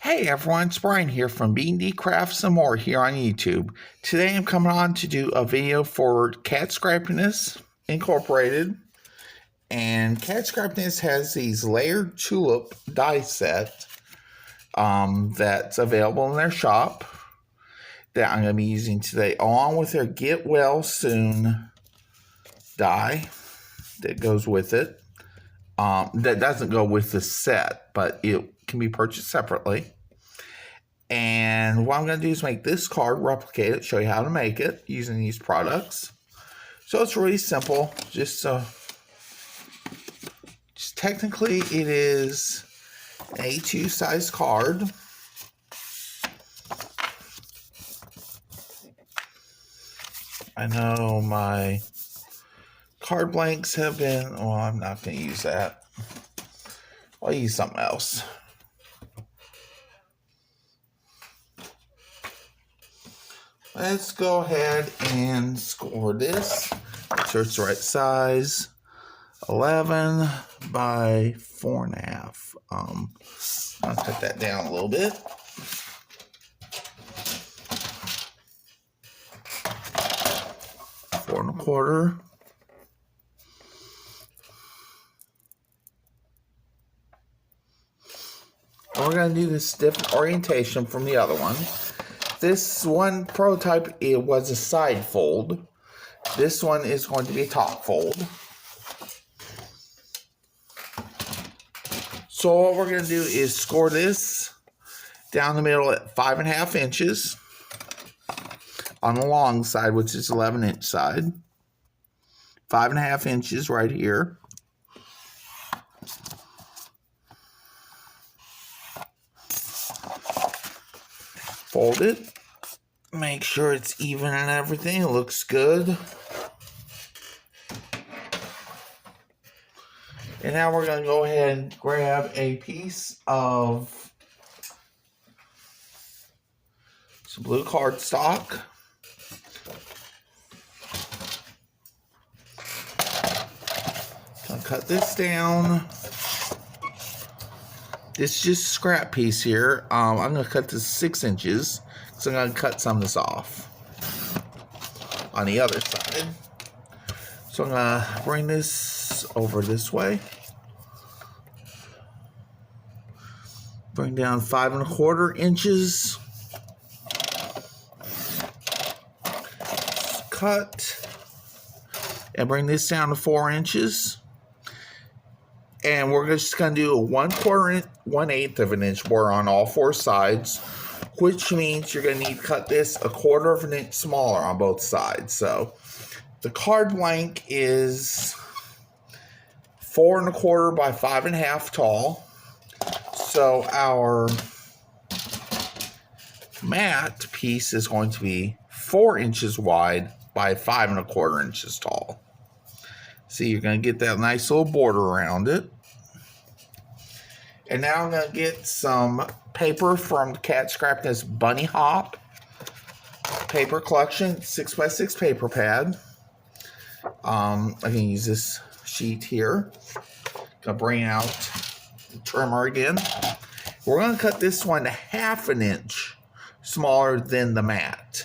Hey everyone, it's Brian here from B&D Crafts More here on YouTube. Today I'm coming on to do a video for Cat Scrappiness Incorporated. And Cat Scrappiness has these layered tulip die set that's available in their shop that I'm going to be using today, along with their Get Well Soon die that goes with it. That doesn't go with the set, but it can be purchased separately. And what I'm going to do is make this card, replicate it, show you how to make it using these products. So it's really simple. Just technically it is an A2 size card. I know my card blanks have been, well, I'm not going to use that. I'll use something else. Let's go ahead and score this. Make sure it's the right size. 11 by 4.5. I'll cut that down a little bit. Four and a quarter. We're going to do this different orientation from the other one. This one prototype, it was a side fold. This one is going to be a top fold. So what we're going to do is score this down the middle at 5.5 inches on the long side, which is 11-inch side. 5.5 inches right here. Fold it. Make sure it's even and everything. It looks good. And now we're going to go ahead and grab a piece of some blue cardstock. Gonna cut this down. This is just a scrap piece here. I'm going to cut this 6 inches. So I'm going to cut some of this off on the other side. So I'm going to bring this over this way. Bring down 5.25 inches. Cut. And bring this down to 4 inches. And we're just going to do a 1/8 of an inch bore on all 4 sides, which means you're going to need to cut this 1/4 of an inch smaller on both sides. So the card blank is 4.25 by 5.5 tall. So our mat piece is going to be 4 inches wide by 5.25 inches tall. See, you're going to get that nice little border around it. And now I'm going to get some paper from Cat Scrappiness Bunny Hop paper collection, 6x6 paper pad. I can use this sheet here. Going to bring out the trimmer again. We're going to cut this one 1/2 inch smaller than the mat.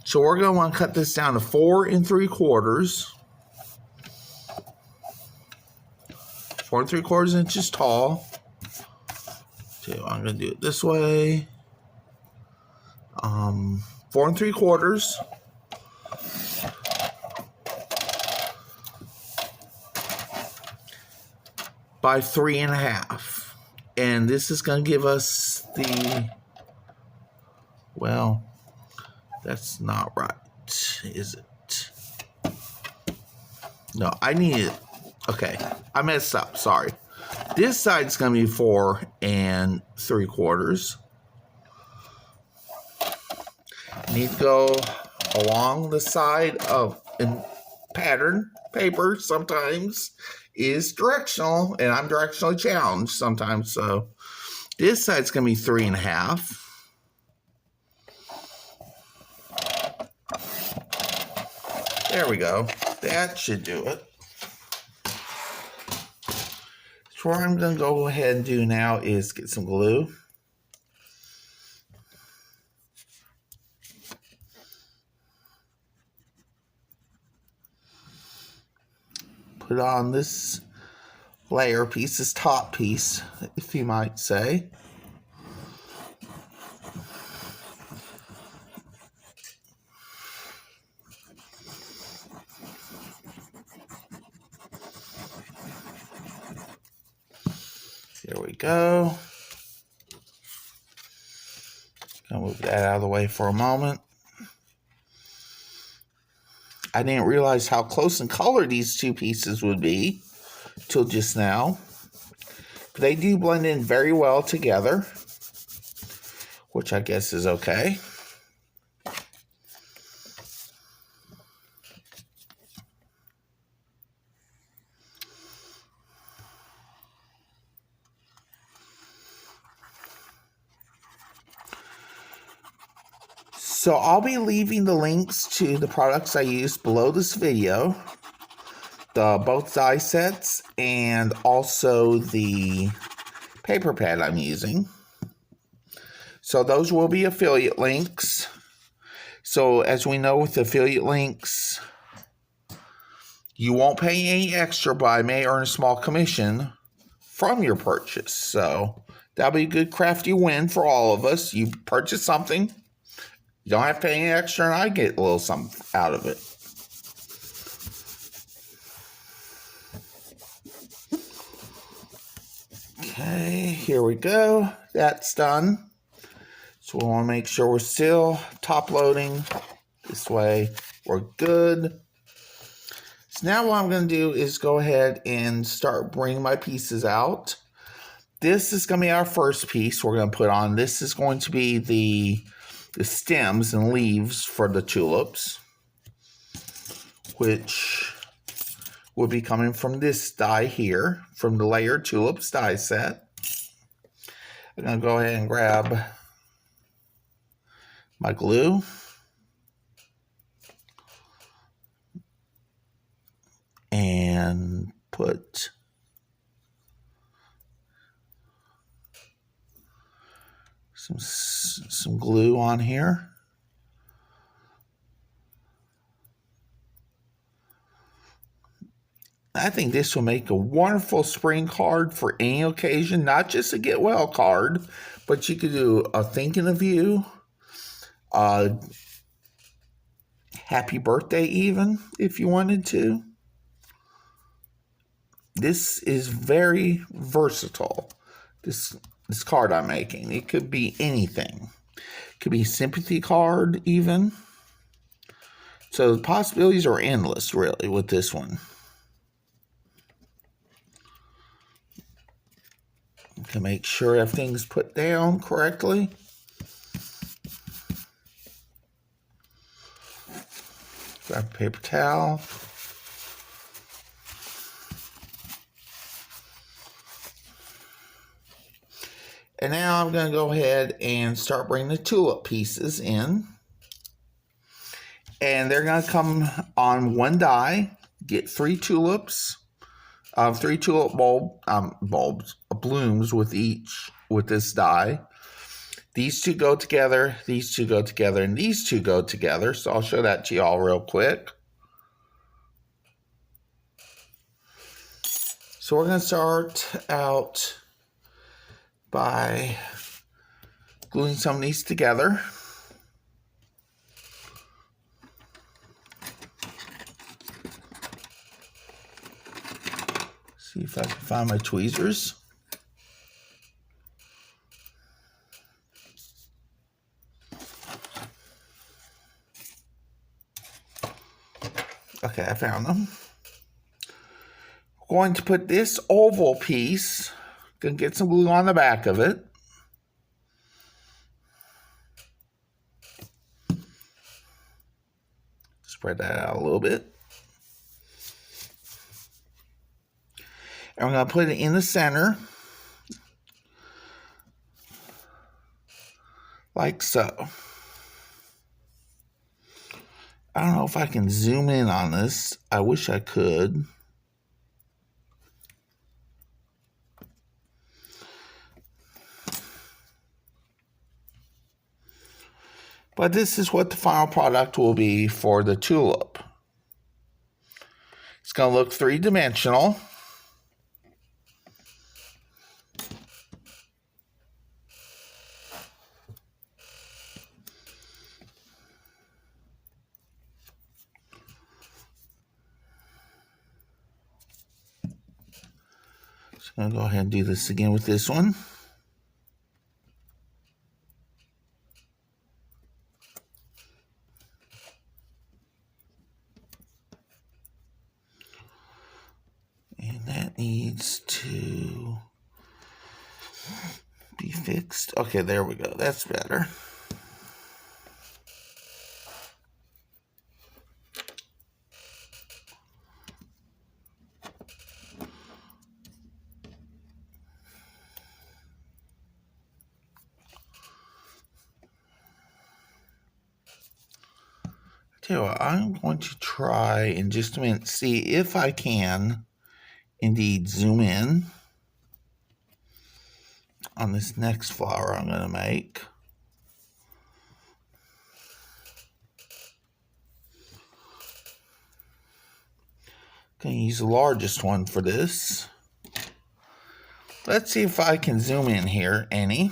So we're going to want to cut this down to 4 3/4. 4 3/4 inches tall. So I'm going to do it this way. 4 3/4. By 3.5. And this is going to give us the, well, that's not right, is it? No, I need it. Okay, I messed up, sorry. This side's going to be 4 3/4. Need to go along the side of, and pattern paper sometimes is directional, and I'm directionally challenged sometimes, so this side's going to be 3.5. There we go. That should do it. So what I'm going to go ahead and do now is get some glue. Put on this layer piece, this top piece, if you might say. There we go. I'll move that out of the way for a moment. I didn't realize how close in color these two pieces would be till just now. But they do blend in very well together, which I guess is okay. So I'll be leaving the links to the products I used below this video, both die sets and also the paper pad I'm using. So those will be affiliate links. So as we know with affiliate links, you won't pay any extra, but I may earn a small commission from your purchase. So that'll be a good crafty win for all of us. You purchase something, you don't have to pay any extra, and I get a little something out of it. Okay, here we go. That's done. So we want to make sure we're still top loading. This way we're good. So now what I'm going to do is go ahead and start bringing my pieces out. This is going to be our first piece we're going to put on. This is going to be the stems and leaves for the tulips, which will be coming from this die here, from the layered tulips die set. I'm going to go ahead and grab my glue. And put some glue on here. I think this will make a wonderful spring card for any occasion, not just a get well card, but you could do a thinking of you, happy birthday even, if you wanted to. This is very versatile, this card I'm making. It could be anything. It could be a sympathy card even. So the possibilities are endless, really, with this one. To make sure everything's put down correctly. Grab a paper towel. And now I'm going to go ahead and start bringing the tulip pieces in. And they're going to come on one die. Get 3 tulips. 3 tulip blooms with this die. These two go together, these two go together, and these two go together. So I'll show that to you all real quick. So we're going to start out by gluing some of these together. See if I can find my tweezers. Okay, I found them. We're going to put this oval piece, gonna get some glue on the back of it. Spread that out a little bit. And we're going to put it in the center, like so. I don't know if I can zoom in on this. I wish I could. But this is what the final product will be for the tulip. It's going to look three-dimensional. So I'm going to go ahead and do this again with this one. And that needs to be fixed. Okay, there we go. That's better. Tell you what, I'm going to try in just a minute, see if I can indeed zoom in on this next flower I'm going to make. I'm going to use the largest one for this. Let's see if I can zoom in here any.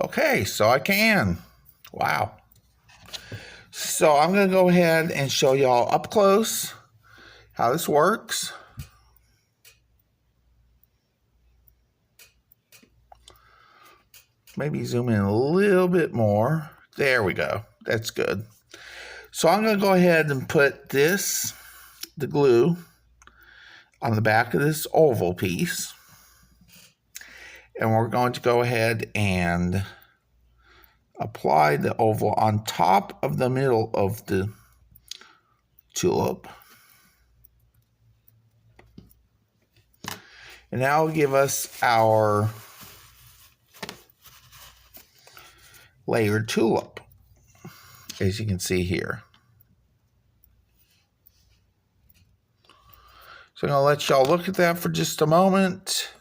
Okay, so I can. Wow. So I'm going to go ahead and show y'all up close how this works. Maybe zoom in a little bit more. There we go. That's good. So I'm going to go ahead and put this, the glue, on the back of this oval piece. And we're going to go ahead and apply the oval on top of the middle of the tulip. And that will give us our layered tulip, as you can see here. So I'm going to let y'all look at that for just a moment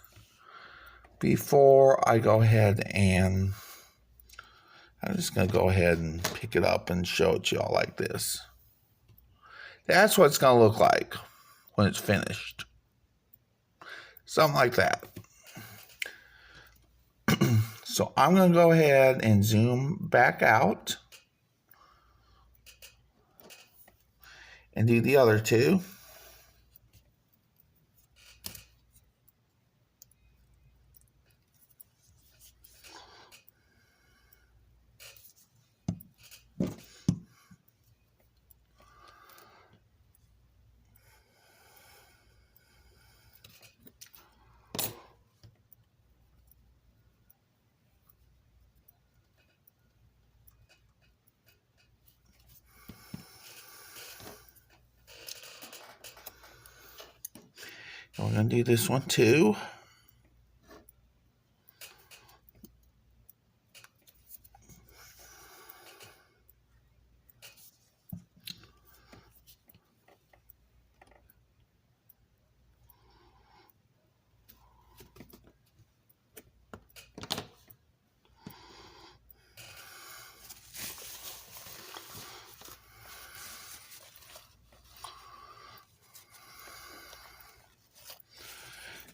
before I go ahead and I'm just going to go ahead and pick it up and show it to y'all like this. That's what it's going to look like when it's finished. Something like that. So I'm going to go ahead and zoom back out and do the other two. We're going to do this one too.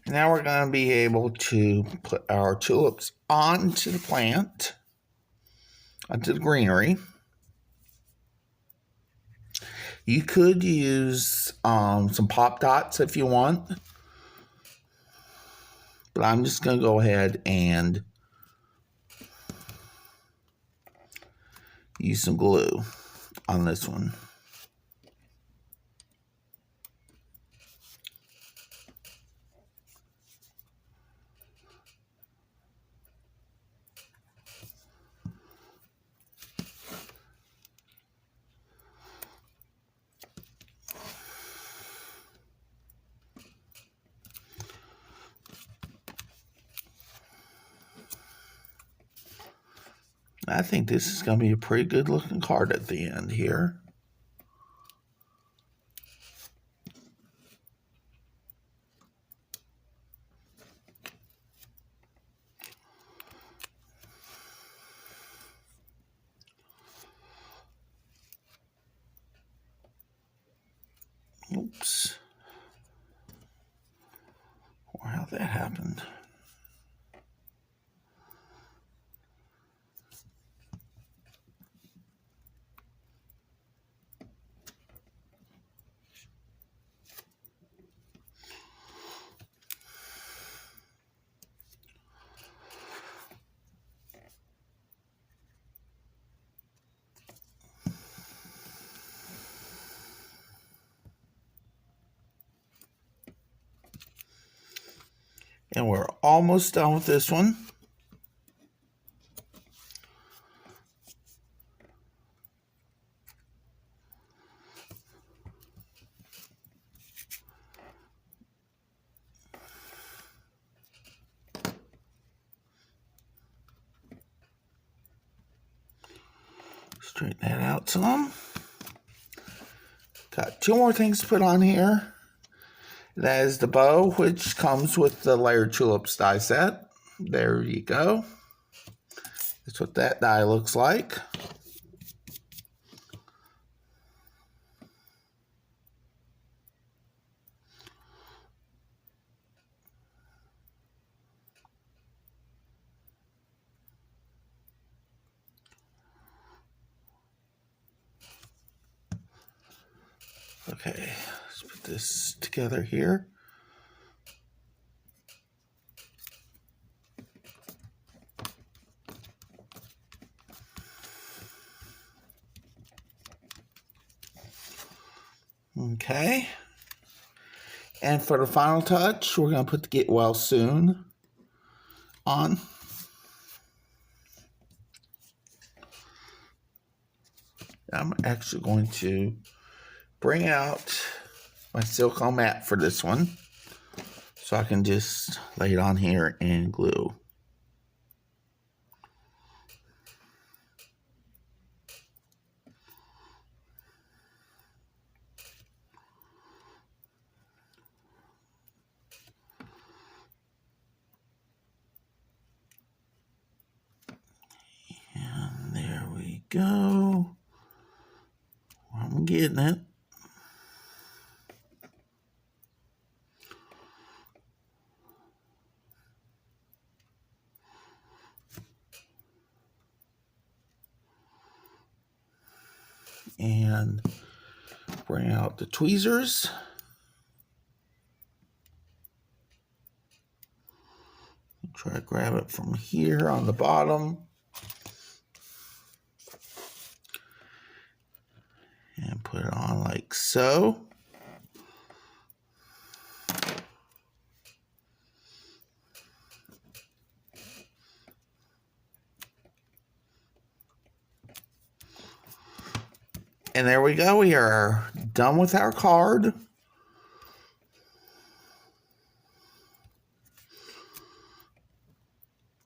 Now we're going to be able to put our tulips onto the plant, onto the greenery. You could use some pop dots if you want, but I'm just going to go ahead and use some glue on this one. I think this is going to be a pretty good looking card at the end here. Oops. Wow, that happened. And we're almost done with this one. Straighten that out some. Got two more things to put on here. That is the bow, which comes with the layered tulips die set. There you go. That's what that die looks like. Okay, let's put this together here. Okay. And for the final touch, we're going to put the Get Well Soon on. I'm actually going to bring out my silicone mat for this one, so I can just lay it on here and glue. And there we go. I'm getting it. And bring out the tweezers. Try to grab it from here on the bottom. And put it on like so. And there we go. We are done with our card.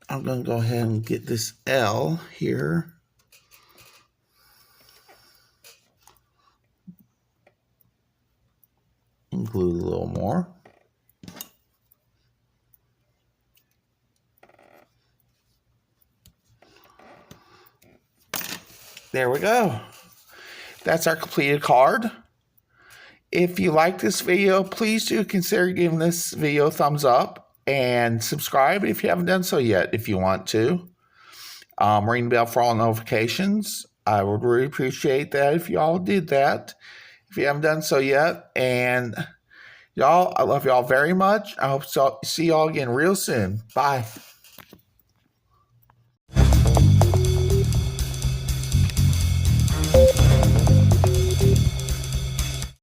I'm going to go ahead and get this L here. And glue a little more. There we go. That's our completed card. If you like this video, please do consider giving this video a thumbs up and subscribe if you haven't done so yet if you want to. Ring the bell for all notifications. I would really appreciate that if you all did that if you haven't done so yet. And y'all, I love y'all very much. I hope to see y'all again real soon. Bye.